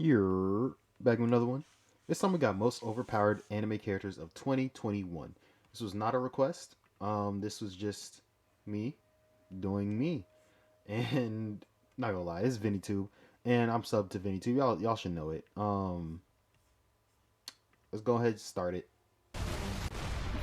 You're back with another one. This time we got most overpowered anime characters of 2021. This was not a request. This was just me doing me. And not gonna lie, it's VinnyTube, and I'm subbed to VinnyTube. Y'all should know it. Let's go ahead and start it.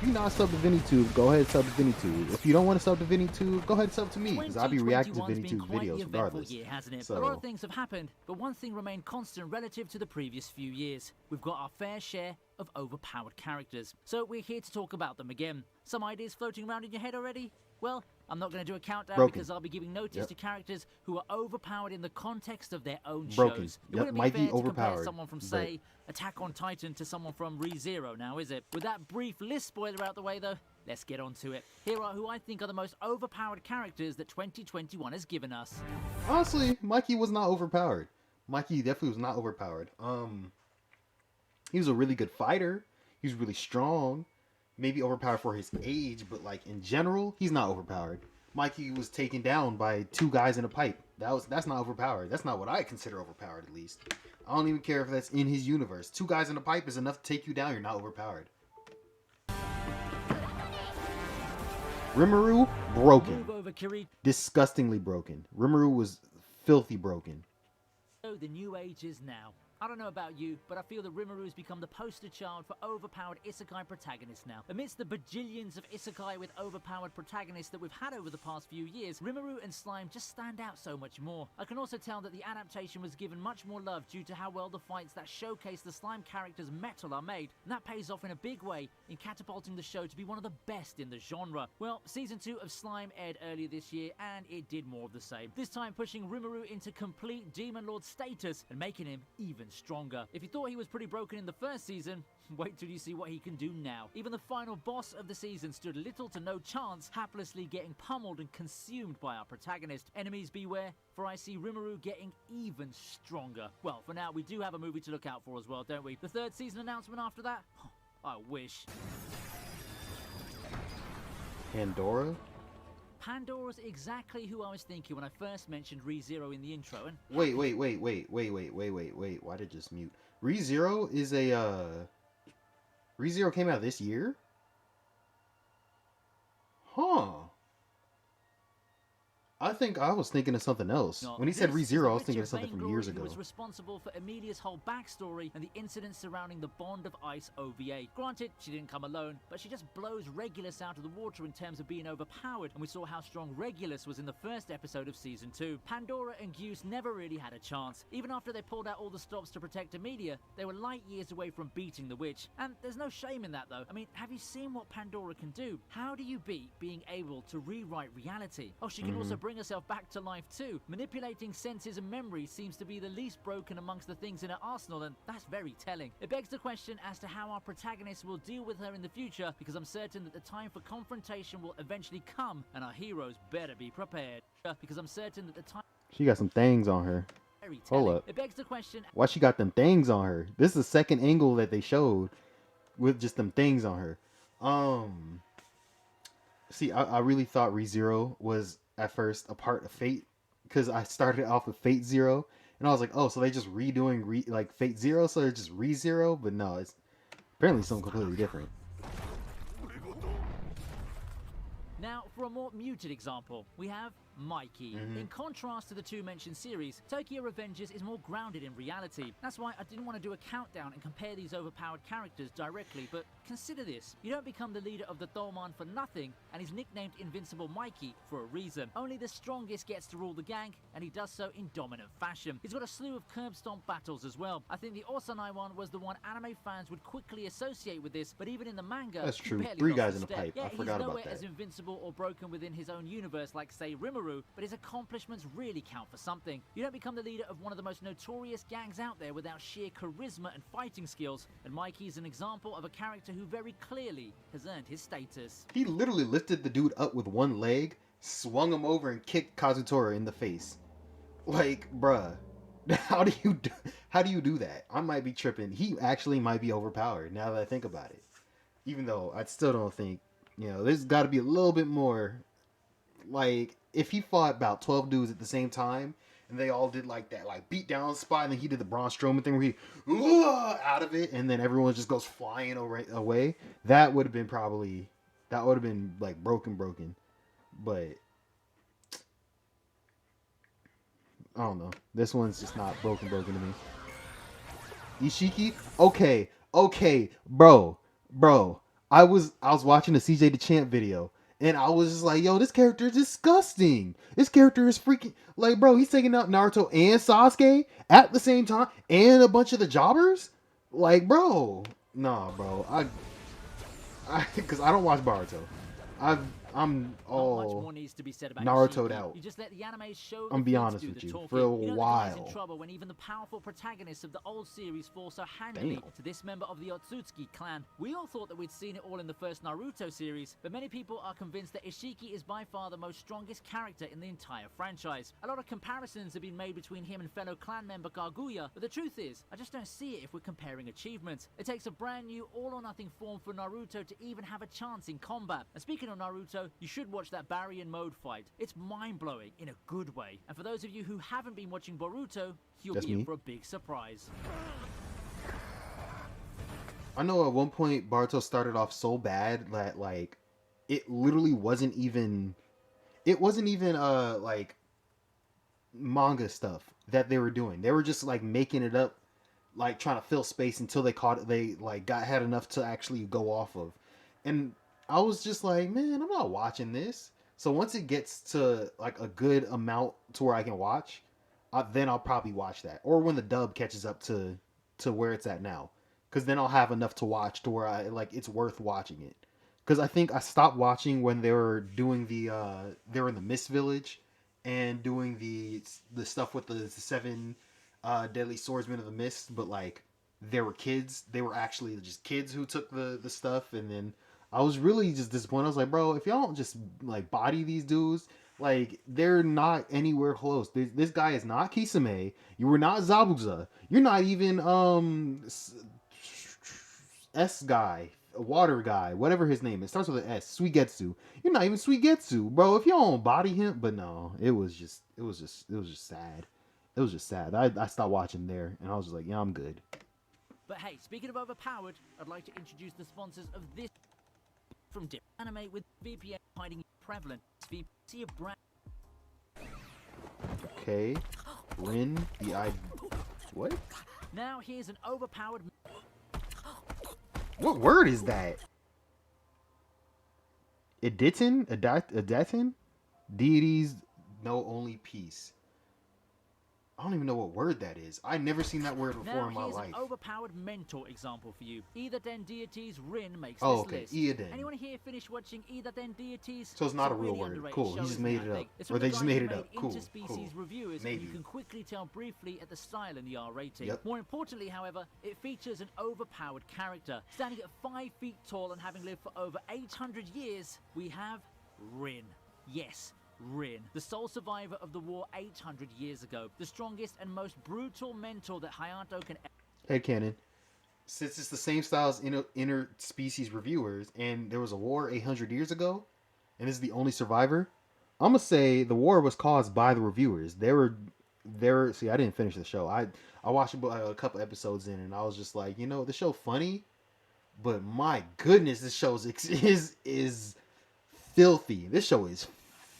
If you're not subbed to VinnyTube, go ahead and sub to VinnyTube. If you don't want to sub to VinnyTube, go ahead and sub to me, because I'll be reacting to 2021's been VinnyTube quite the videos eventful regardless. year, hasn't it? So, A lot of things have happened, but one thing remained constant relative to the previous few years. We've got our fair share of overpowered characters. So we're here to talk about them again. Some ideas floating around in your head already? Well, I'm not going to do a countdown because I'll be giving notice to characters who are overpowered in the context of their own shows. It wouldn't be fair to compare someone from, say, Attack on Titan to someone from ReZero now, is it? With that brief list spoiler out the way, though, let's get on to it. Here are who I think are the most overpowered characters that 2021 has given us. Honestly, Mikey was not overpowered. Mikey definitely was not overpowered. He was a really good fighter. He was really strong. Maybe overpowered for his age, but like in general, he's not overpowered. Mikey was taken down by two guys in a pipe. That's not overpowered. That's not what I consider overpowered, at least. I don't even care if that's in his universe. Two guys in a pipe is enough to take you down. You're not overpowered. Rimuru, broken. Disgustingly broken. Rimuru was filthy broken. So the new age is now. I don't know about you, but I feel that Rimuru has become the poster child for overpowered isekai protagonists now. Amidst the bajillions of isekai with overpowered protagonists that we've had over the past few years, Rimuru and Slime just stand out so much more. I can also tell that the adaptation was given much more love due to how well the fights that showcase the Slime character's mettle are made, and that pays off in a big way in catapulting the show to be one of the best in the genre. Well, Season 2 of Slime aired earlier this year, and it did more of the same. This time pushing Rimuru into complete Demon Lord status and making him even stronger. If you thought he was pretty broken in the first season, wait till you see what he can do now. Even the final boss of the season stood little to no chance, haplessly getting pummeled and consumed by our protagonist. Enemies beware, for I see Rimuru getting even stronger. Well, for now, we do have a movie to look out for as well, don't we? The third season announcement after that? I wish. Pandora? Pandora's exactly who I was thinking when I first mentioned ReZero in the intro. And Wait. Why did it just mute? ReZero is a ReZero came out this year? Huh. I think I was thinking of something else. When he said ReZero, I was thinking of something from years ago. He was responsible for Emilia's whole backstory and the incidents surrounding the Bond of Ice OVA. Granted, she didn't come alone, but she just blows Regulus out of the water in terms of being overpowered, and we saw how strong Regulus was in the first episode of Season 2. Pandora and Goose never really had a chance. Even after they pulled out all the stops to protect Emilia, they were light years away from beating the witch. And there's no shame in that, though. I mean, have you seen what Pandora can do? How do you beat being able to rewrite reality? Oh, she can also bring herself back to life too. Manipulating senses and memories seems to be the least broken amongst the things in her arsenal, and that's very telling. It begs the question as to how our protagonist will deal with her in the future, because I'm certain that the time for confrontation will eventually come, and our heroes better be prepared. Because I'm certain that the time... She got some things on her. Hold up. It begs the question... Why she got them things on her? This is the second angle that they showed with just them things on her. See, I really thought ReZero was at first a part of Fate, because I started off with Fate Zero, and I was like, oh, so they just redoing like Fate Zero, so they're just ReZero, but no, it's apparently something completely different. Now, for a more muted example, we have Mikey. In contrast to the two-mentioned series, Tokyo Revengers is more grounded in reality. That's why I didn't want to do a countdown and compare these overpowered characters directly, but consider this. You don't become the leader of the Dolman for nothing, and he's nicknamed Invincible Mikey for a reason. Only the strongest gets to rule the gang, and he does so in dominant fashion. He's got a slew of curb stomp battles as well. I think the Osanai one was the one anime fans would quickly associate with this, but even in the manga, that's true. He barely 3 lost guys a in a step. pipe. Yeah, I forgot about that. He's nowhere as invincible or broken within his own universe like, say, Rimuru, but his accomplishments really count for something. You don't become the leader of one of the most notorious gangs out there without sheer charisma and fighting skills, and Mikey is an example of a character who very clearly has earned his status. He literally lifted the dude up with one leg, swung him over, and kicked Kazutora in the face. Like, bruh, how do you do that? I might be tripping. He actually might be overpowered now that I think about it. Even though I still don't think, there's got to be a little bit more. Like, if he fought about 12 dudes at the same time, and they all did like that like beat down spot, and then he did the Braun Strowman thing where he out of it, and then everyone just goes flying away. That would have been probably that would have been like broken, but I don't know. This one's just not broken to me. Ishiki, okay, bro. I was watching the CJ the Champ video, and I was just like, yo, this character is disgusting. This character is freaking like, bro, he's taking out Naruto and Sasuke at the same time, and a bunch of the jobbers. Like, bro, nah, bro. Because I don't watch Boruto. I've I'm Not much all more needs to be said about Naruto'd Ishiki. out. You just let the anime show I'm the be feeds honest do with the you, talking. for a You know the guy's in while. trouble when even the powerful protagonists of the old series fall so handily Damn. to this member of the Otsutsuki clan. We all thought that we'd seen it all in the first Naruto series, but many people are convinced that Ishiki is by far the most strongest character in the entire franchise. A lot of comparisons have been made between him and fellow clan member Kaguya, but the truth is, I just don't see it if we're comparing achievements. It takes a brand new all-or-nothing form for Naruto to even have a chance in combat. And speaking of Naruto, you should watch that Baryon mode fight. It's mind-blowing in a good way. And for those of you who haven't been watching Boruto, you'll That's be in me. for a big surprise. I know at one point Baruto started off so bad that like it literally wasn't even like manga stuff that they were doing. They were just like making it up, like trying to fill space until they like got had enough to actually go off of. And I was just like, man, I'm not watching this. So once it gets to like a good amount to where I can watch, then I'll probably watch that. Or when the dub catches up to where it's at now, because then I'll have enough to watch to where I like it's worth watching it. Because I think I stopped watching when they were doing they were in the Mist Village, and doing the stuff with the seven deadly swordsmen of the mist, but like they were kids. They were actually just kids who took the stuff, and then I was really just disappointed. I was like, bro, if y'all don't just like body these dudes, like they're not anywhere close. This guy is not Kisame. You were not Zabuza. You're not even S guy, water guy, whatever his name is. Starts with an S. Suigetsu. You're not even Suigetsu, bro. If you don't body him, but no, it was just sad. It was just sad. I stopped watching there, and I was just like, yeah, I'm good. But hey, speaking of Overpowered, I'd like to introduce the sponsors of this from different anime with VPN hiding prevalent. See a brand. Okay, Rin, what? Now here's an Overpowered. What word is that? Editin? Deities know only peace. I don't even know what word that is. I never seen that word before Now in my here's life. an Overpowered mentor example for you. Either Den Deities Rin makes Oh, this okay. list. Ieoden. Anyone here finish watching Either Den Deities? So it's not a real really word. underrated Cool. show, He just isn't made it, it I up. think? It's Or from they the just guy made who it up. Cool. Interspecies Cool. Reviewers, Maybe. and you can quickly tell briefly at the style and the R rating. Yep. More importantly, however, it features an overpowered character. Standing at 5 feet tall and having lived for over 800 years, we have Rin. Yes, Rin, the sole survivor of the war 800 years ago, the strongest and most brutal mentor that Hayato can Headcanon. Since it's the same style as interspecies reviewers, and there was a war 800 years ago, and this is the only survivor, I'm gonna say the war was caused by the reviewers. They were. See, I didn't finish the show. I watched a couple episodes in, and I was just like, the show funny, but my goodness, this show is filthy. This show is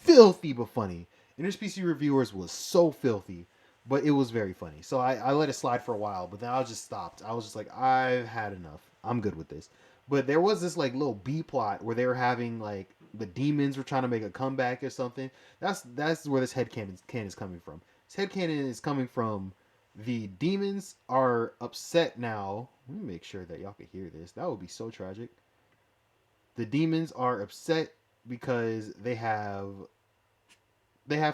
filthy but funny. Interspecies reviewers was so filthy, but it was very funny. So I let it slide for a while, but then I just stopped. I was just like, I've had enough. I'm good with this. But there was this like little B plot where they were having like the demons were trying to make a comeback or something. That's where this headcanon is coming from. This headcanon is coming from the demons are upset now. Let me make sure that y'all can hear this. That would be so tragic. The demons are upset because they have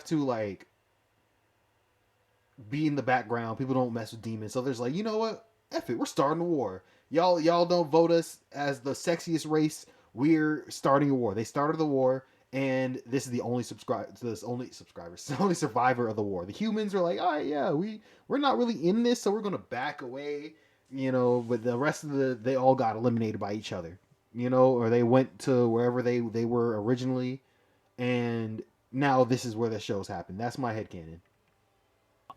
to like be in the background. People don't mess with demons, so there's like, you know what? F it, we're starting a war. Y'all don't vote us as the sexiest race. We're starting a war. They started the war, and this is the only subscribers, the only survivor of the war. The humans are like, all right, yeah, we're not really in this, so we're gonna back away. But the rest of they all got eliminated by each other. Or they went to wherever they were originally, and now this is where the shows happen. That's my headcanon.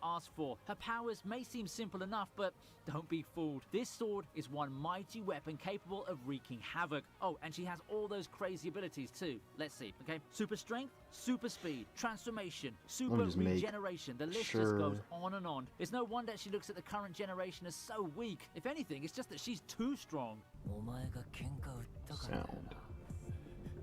ask for. Her powers may seem simple enough, but don't be fooled. This sword is one mighty weapon capable of wreaking havoc. Oh, and she has all those crazy abilities too. Let's see, okay? Super strength, super speed, transformation, super regeneration. The list just goes on and on. It's no wonder she looks at the current generation as so weak. If anything, it's just that she's too strong. Sound.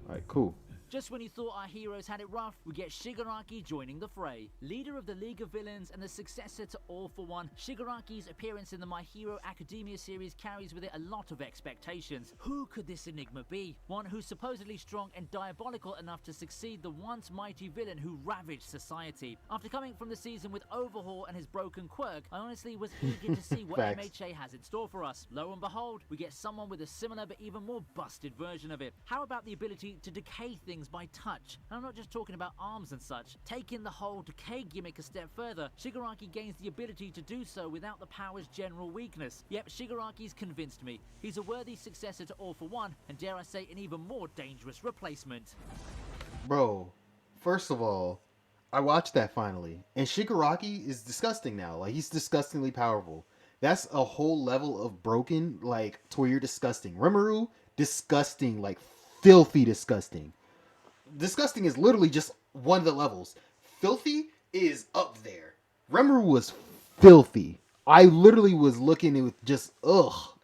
Alright, cool. Just when you thought our heroes had it rough, we get Shigaraki joining the fray. Leader of the League of Villains and the successor to All for One, Shigaraki's appearance in the My Hero Academia series carries with it a lot of expectations. Who could this enigma be? One who's supposedly strong and diabolical enough to succeed the once mighty villain who ravaged society. After coming from the season with Overhaul and his broken quirk, I honestly was eager to see what MHA has in store for us. Lo and behold, we get someone with a similar but even more busted version of it. How about the ability to decay things by touch? And I'm not just talking about arms and such. Taking the whole decay gimmick a step further, Shigaraki gains the ability to do so without the power's general weakness. Yep, Shigaraki's convinced me. He's a worthy successor to All for One, and dare I say, an even more dangerous replacement. Bro, first of all, I watched that finally, and Shigaraki is disgusting now. Like, he's disgustingly powerful. That's a whole level of broken, like, to where you're disgusting. Rimuru, disgusting, like, filthy disgusting. Disgusting is literally just one of the levels. Filthy is up there. Rimuru was filthy. I literally was looking with just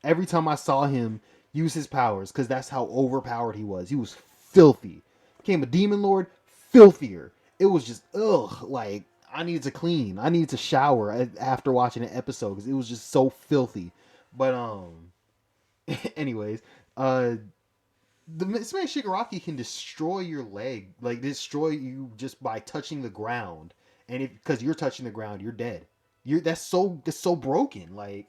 every time I saw him use his powers, because that's how overpowered he was. He was filthy. Became a demon lord, filthier. It was just like I needed to clean. I needed to shower after watching an episode because it was just so filthy. But anyways, this man Shigaraki can destroy your leg, like destroy you just by touching the ground, and because you're touching the ground, you're dead. That's so broken. Like,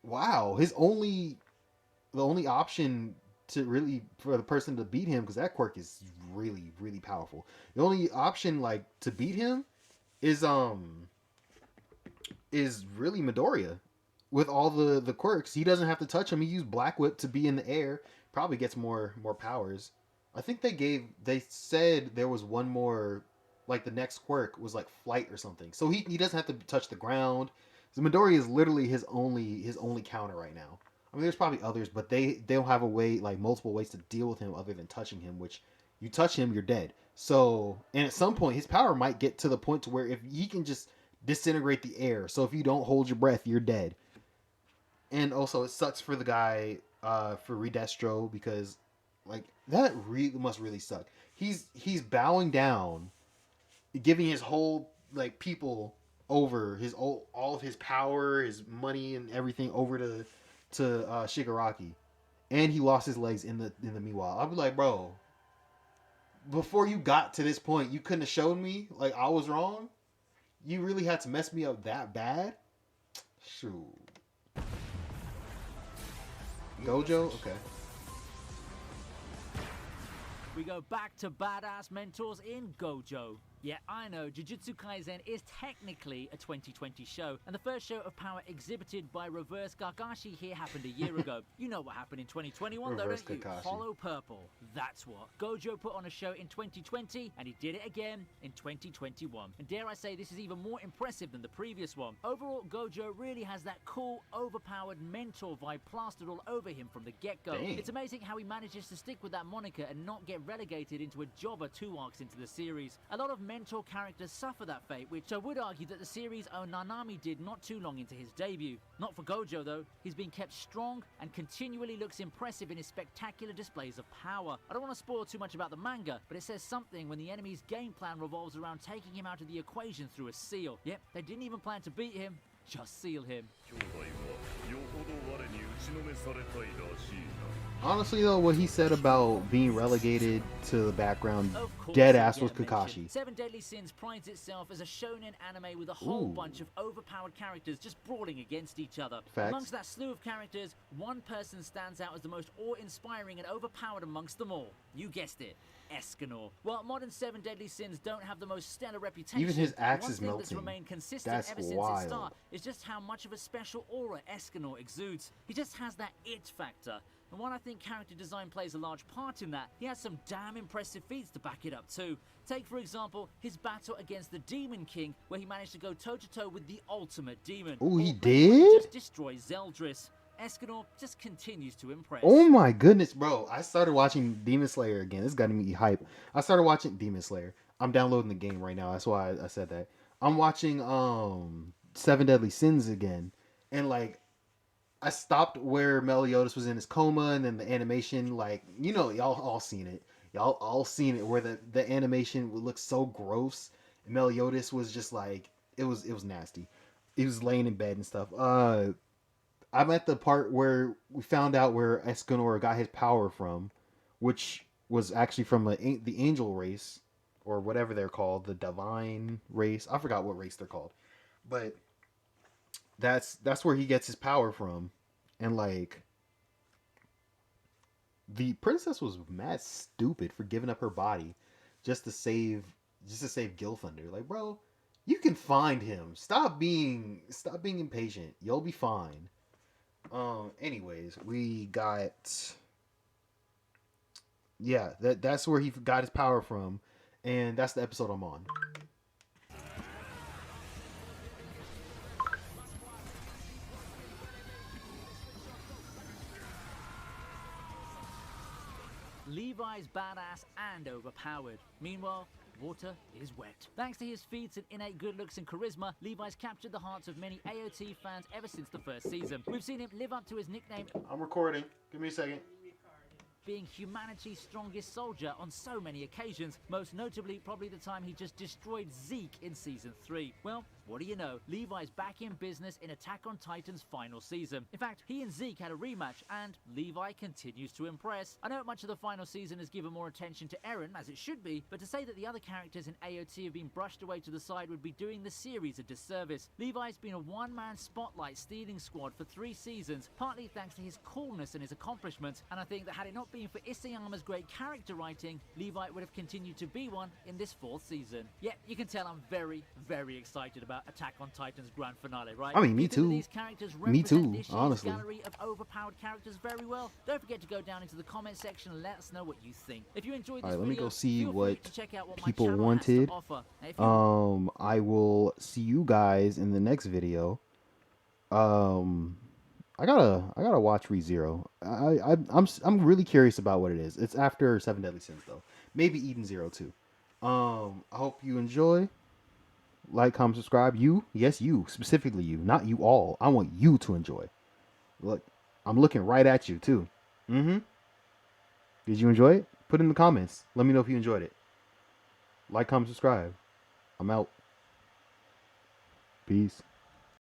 wow, the only option to really for the person to beat him, because that quirk is really really powerful. The only option like to beat him is really Midoriya. With all the quirks, he doesn't have to touch him. He used Black Whip to be in the air. Probably gets more powers. I think they said there was one more, like the next quirk was like flight or something. So he doesn't have to touch the ground. So Midoriya is literally his only counter right now. I mean, there's probably others, but they'll have a way, like multiple ways to deal with him other than touching him. Which you touch him, you're dead. So, and at some point, his power might get to the point to where if he can just disintegrate the air. So if you don't hold your breath, you're dead. And also, it sucks for the guy, for Redestro, because like that must really suck. He's bowing down, giving his whole like people over all of his power, his money, and everything over to Shigaraki, and he lost his legs in the meanwhile. I'll be like, bro, before you got to this point, you couldn't have showed me like I was wrong. You really had to mess me up that bad. Shoot. Gojo? Okay. We go back to badass mentors in Gojo. Yeah, I know, Jujutsu Kaisen is technically a 2020 show, and the first show of power exhibited by Reverse Kakashi here happened a year ago. You know what happened in 2021 though, don't you? Hollow Purple. That's what. Gojo put on a show in 2020, and he did it again in 2021. And dare I say, this is even more impressive than the previous one. Overall, Gojo really has that cool, overpowered mentor vibe plastered all over him from the get-go. Dang. It's amazing how he manages to stick with that moniker and not get relegated into a jobber 2 arcs into the series. A lot of mentor characters suffer that fate, which I would argue that the series' own Nanami did not too long into his debut. Not for Gojo though. He's been kept strong and continually looks impressive in his spectacular displays of power. I don't want to spoil too much about the manga, but it says something when the enemy's game plan revolves around taking him out of the equation through a seal. Yep, they didn't even plan to beat him, just seal him. Honestly, though, what he said about being relegated to the background, dead ass was Kakashi. Seven Deadly Sins prides itself as a shonen anime with a whole bunch of overpowered characters just brawling against each other. Facts. Amongst that slew of characters, one person stands out as the most awe-inspiring and overpowered amongst them all. You guessed it. Escanor. While modern Seven Deadly Sins don't have the most stellar reputation, even his axe one is thing melting. that's remained consistent ever since its start is just how much of a special aura Escanor exudes. He just just has that it factor. And while I think character design plays a large part in that, he has some damn impressive feats to back it up too. Take, for example, his battle against the Demon King, where he managed to go toe-to-toe with the ultimate demon. Oh, he Or maybe when he did? just destroys Zeldris. Escanor just continues to impress. Oh my goodness, bro. I started watching Demon Slayer again. This got me hype. I started watching Demon Slayer. I'm downloading the game right now. That's why I said that. I'm watching Seven Deadly Sins again. And like I stopped where Meliodas was in his coma, and then the animation, like, you know, y'all all seen it. Y'all all seen it where the animation would look so gross. And Meliodas was just like it was nasty. He was laying in bed and stuff. I'm at the part where we found out where Escanor got his power from, which was actually from the angel race, or whatever they're called, the divine race. I forgot what race they're called, but that's where he gets his power from. And like, the princess was mad stupid for giving up her body just to save Gilthunder. Like, bro, you can find him. Stop being impatient. You'll be fine. Anyways, we got, yeah, that's where he got his power from, and that's the episode I'm on. Levi's badass and overpowered. Meanwhile, water is wet. Thanks to his feats and innate good looks and charisma, Levi's captured the hearts of many AOT fans ever since the first season. We've seen him live up to his nickname, I'm recording. Give me a second. being humanity's strongest soldier on so many occasions, most notably probably the time he just destroyed Zeke in Season 3. Well, what do you know, Levi's back in business in Attack on Titan's final season. In fact, he and Zeke had a rematch, and Levi continues to impress. I know much of the final season has given more attention to Eren, as it should be, but to say that the other characters in AOT have been brushed away to the side would be doing the series a disservice. Levi's been a one-man spotlight stealing squad for 3 seasons, partly thanks to his coolness and his accomplishments, and I think that had it not been for Isayama's great character writing, Levi would have continued to be one in this 4th season. Yet, you can tell I'm very, very excited about Attack on Titan's grand finale, right? I mean, me Do you think that too. these characters Me represent too, this year's honestly. gallery of overpowered characters very well? Don't forget to go down into the comment section and let us know what you think. If you enjoyed this Alright, let me video, go see feel free what to check out what people my channel wanted. has to offer. Now, if you I will see you guys in the next video. I gotta watch ReZero. I'm really curious about what it is. It's after Seven Deadly Sins though. Maybe Eden Zero too. I hope you enjoy. Like, comment, subscribe. You, yes, you, specifically you, not you all. I want you to enjoy. Look, I'm looking right at you too. Mm-hmm. Did you enjoy it? Put in the comments. Let me know if you enjoyed it. Like, comment, subscribe. I'm out. Peace.